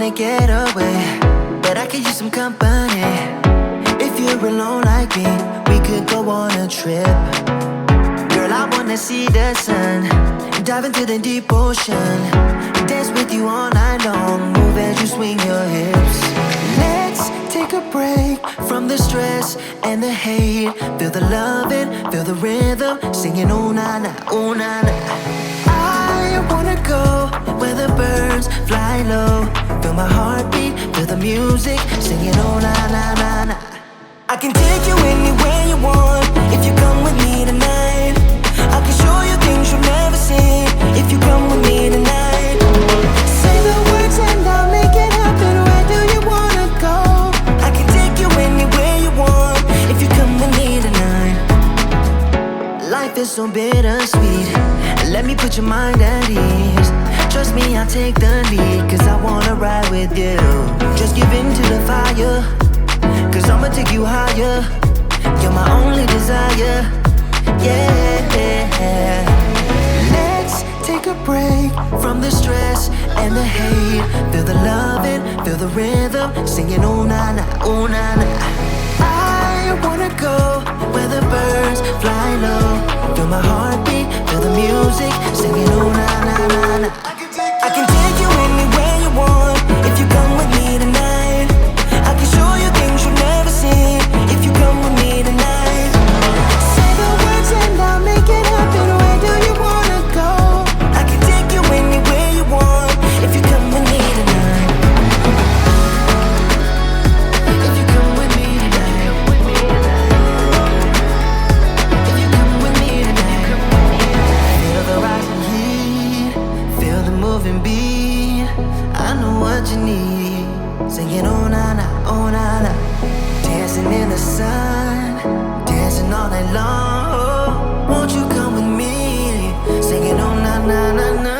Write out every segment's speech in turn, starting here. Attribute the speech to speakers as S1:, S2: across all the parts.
S1: wanna get away, but I could use some company. If you're alone like me, we could go on a trip. Girl, I wanna see the sun, dive into the deep ocean, dance with you all night long, move as you swing your hips. Let's take a break from the stress and the hate. Feel the loving, feel the rhythm, singing oh na na, oh na na. I wanna go where the birds fly low. Feel my heartbeat, feel the music, singing oh na na na na. I can take you anywhere you want if you come with me tonight. I can show you things you've never seen if you come with me tonight. Say the words and I'll make it happen. Where do you wanna go? I can take you anywhere you want if you come with me tonight. Life is so bittersweet, let me put your mind at ease. Trust me, I'll take the lead, cause I wanna ride with you. Just give in to the fire, cause I'ma take you higher. You're my only desire, yeah. Let's take a break from the stress and the hate. Feel the loving, feel the rhythm, singing oh na na, oh na na. I wanna go where the birds fly low. Feel my heartbeat, feel the music, singing oh na na na na. I can take you anywhere you want if you come with me tonight. I can show you things you've never seen if you come with me tonight. Say the words and I'll make it happen. Where do you wanna go? I can take you anywhere you want if you come with me tonight. If you come with me tonight. If you come with me tonight. Feel the rising heat, feel the moving beat. I know what you need, singing oh na na, oh na na. Dancing in the sun, dancing all night long. Won't you come with me, singing oh na na na na.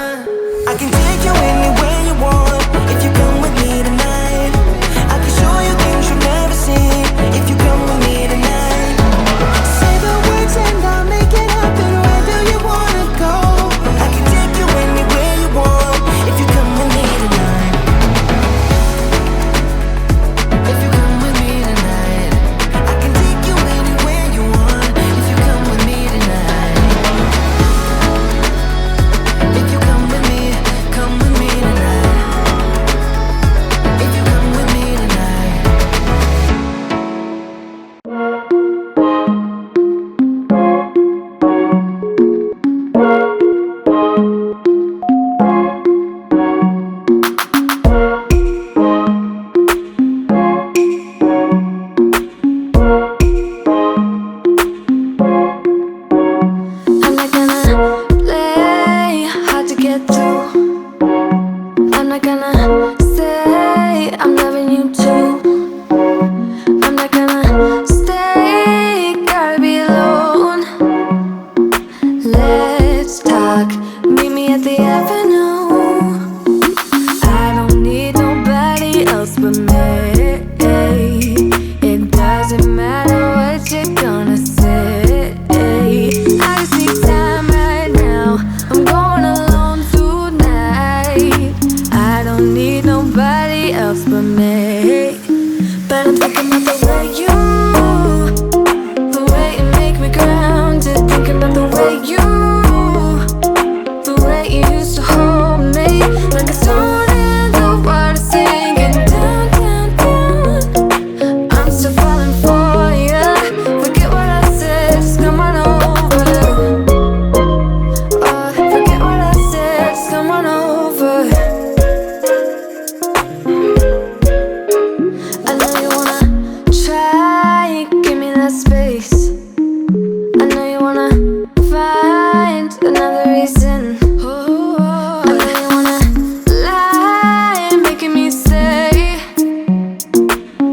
S1: I can take you anywhere you want if you come with me tonight. I can show you things you've never seen if you come with me tonight. Say the words and I'll make it happen. Where do you wanna go? I can take you anywhere you want if you come with me tonight. If you come with me tonight, I can take you anywhere you want if you come with me tonight. If you come with me tonight. If you come with me tonight. I'm not gonna play hard to get through. I'm not gonna say I'm loving you too. I'm not gonna stay, gotta be alone. Let's talk, meet me at the avenue. I don't need nobody else but me. It doesn't matter what you're gonna say. I just need time right now, I'm going alone tonight. I don't need nobody else but me. But I'm thinking about the way you move, the way you make me grounded. Thinking about the way you, the way you used to hold me, like a stone in the water, singing down, down, down. I'm still falling for ya. Forget what I said, just come on over. Forget what I said, just come on over. I know you wanna try, give me that space. I know you wanna find another reason. I know you wanna lie, making me stay.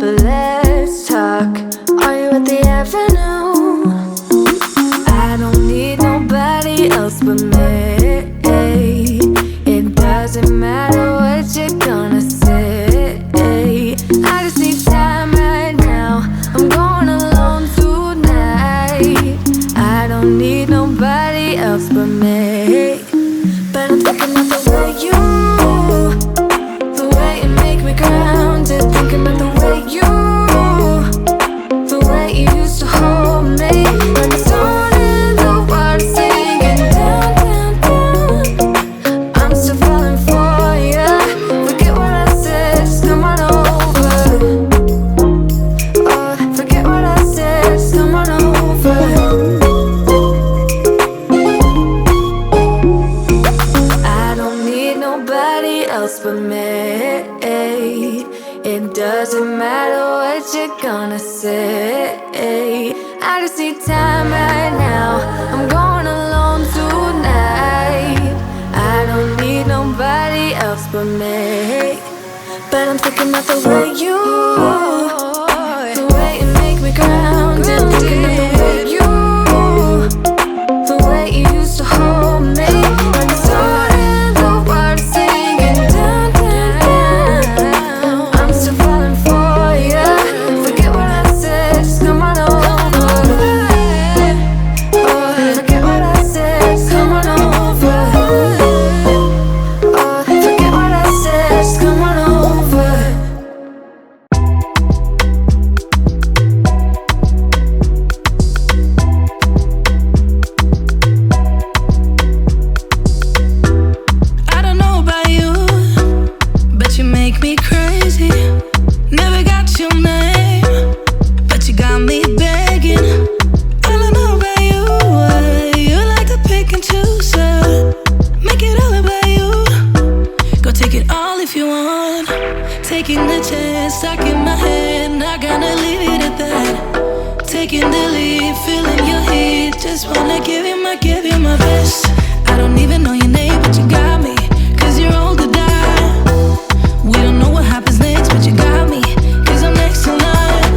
S1: But let's talk, are you at the avenue? I don't need nobody else but me. It doesn't matter what you're gonna say. I just need time right now, I'm going alone tonight. I don't need nobody else but me. But I'm thinking about the way you move, the way you make me
S2: I just need time right now. I'm going alone tonight. I don't need nobody else but me. But I'm thinking about the way you, the way you make me grounded. Thinking of the way you, the way you used to hold me. And the sun and the words singing down, down, down. I'm still falling for ya. Forget what I said, just come on over. Oh, forget what I said, just come on over. Oh, forget what I said, just come on over.
S3: I don't know about you, but you make me crazy. Never got your name, but you got me begging. I don't know about you, you like to pick and choose. Make it all about you. Go take it all if you want. Taking the chance, stuck in my head, not gonna leave it at that. Taking the lead, feeling your heat. Just wanna give you my best. I don't even know your name, but you got me. 'Cause you're old to die. We don't know what happens next, but you got me. 'Cause I'm next in line.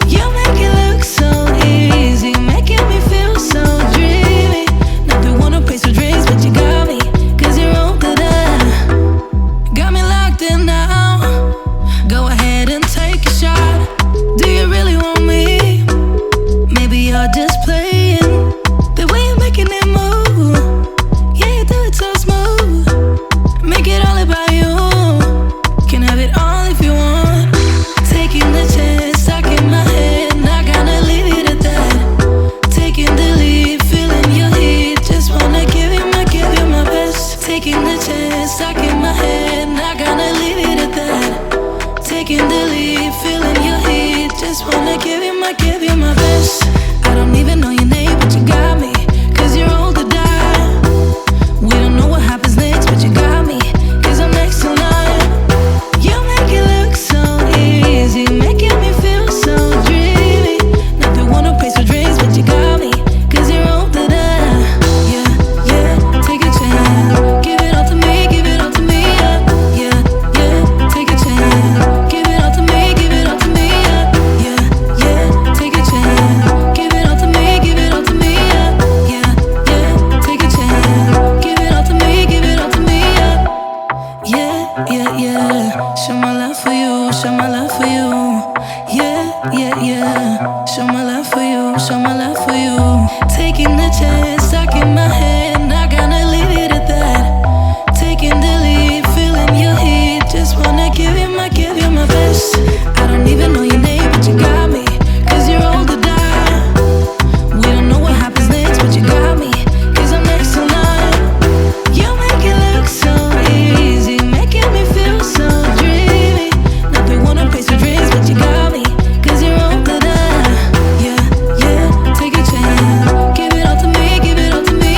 S3: You make it look so easy, making me feel so dreamy. Not the one who pays for drinks, but you got me. 'Cause you're old to die. Got me locked in now. Go ahead and take a shot. Do you really want me? Maybe you're just playing. The way you're making it move, yeah, you do it so smooth. Make it all about you. Can have it all if you want. Taking the chance, stuck in my head, not gonna leave it at that. Taking the lead, feeling your heat. Just wanna give you my best. Taking the chance, stuck in my head, not gonna leave it at that. Taking the lead, feeling your heat. Just wanna give you my best. I don't even know your name, but you got me. 'Cause you're old to die. We don't know what happens next, but you got me. 'Cause I'm next in line. You make it look so easy, making me feel so dreamy. Not the one who pays for drinks, but you got me. 'Cause you're old to die. Yeah, yeah, take a chance. Give it all to me, give it all to me. Yeah, yeah, yeah, take a chance. Give it all to me, give it all to me. Yeah, yeah, take a chance. Give it all to me, give it all to me. Yeah, yeah, take a chance. Give it all to me, give it all to me. Yeah, yeah, yeah. Show my love for you, show my love for you. Yeah, yeah, yeah. Show my love for you, show my love for you. Taking the chance, stuck in my head, not gonna leave it at that. Taking the lead, feeling your heat. Just wanna give you my best. I don't even know your name, but you got me. 'Cause you're old to die. We don't know what happens next, but you got me. 'Cause I'm next in line. You make it look so easy, making me feel so dreamy. Not the one who pays for drinks, but you got me. 'Cause you're old to die. Yeah, yeah, take a chance. Give it all to me, give it all to me.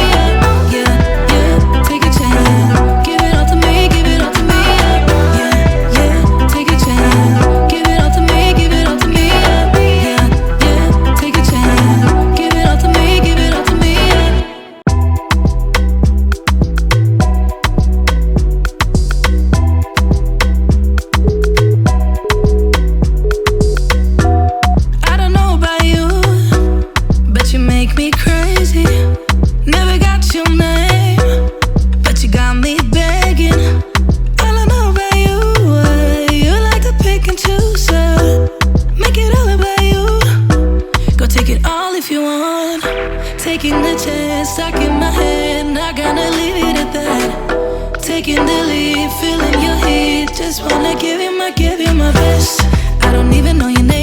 S3: Yeah, yeah, take a chance. Give it all to me, give it all to me. Yeah, yeah, take a chance. Give it all to me, give it all to me. Yeah, yeah, take a chance. Give it all to me, give it all to me. I don't know about you, but you make me crazy. Never got your name, but you got me begging. I don't know about you, you like to pick and choose. Make it all about you. Go take it all if you want. Taking the chance, stuck in my head, not gonna leave it at that. Taking the lead, feeling your heat. Just wanna give you my best. I don't even know your name,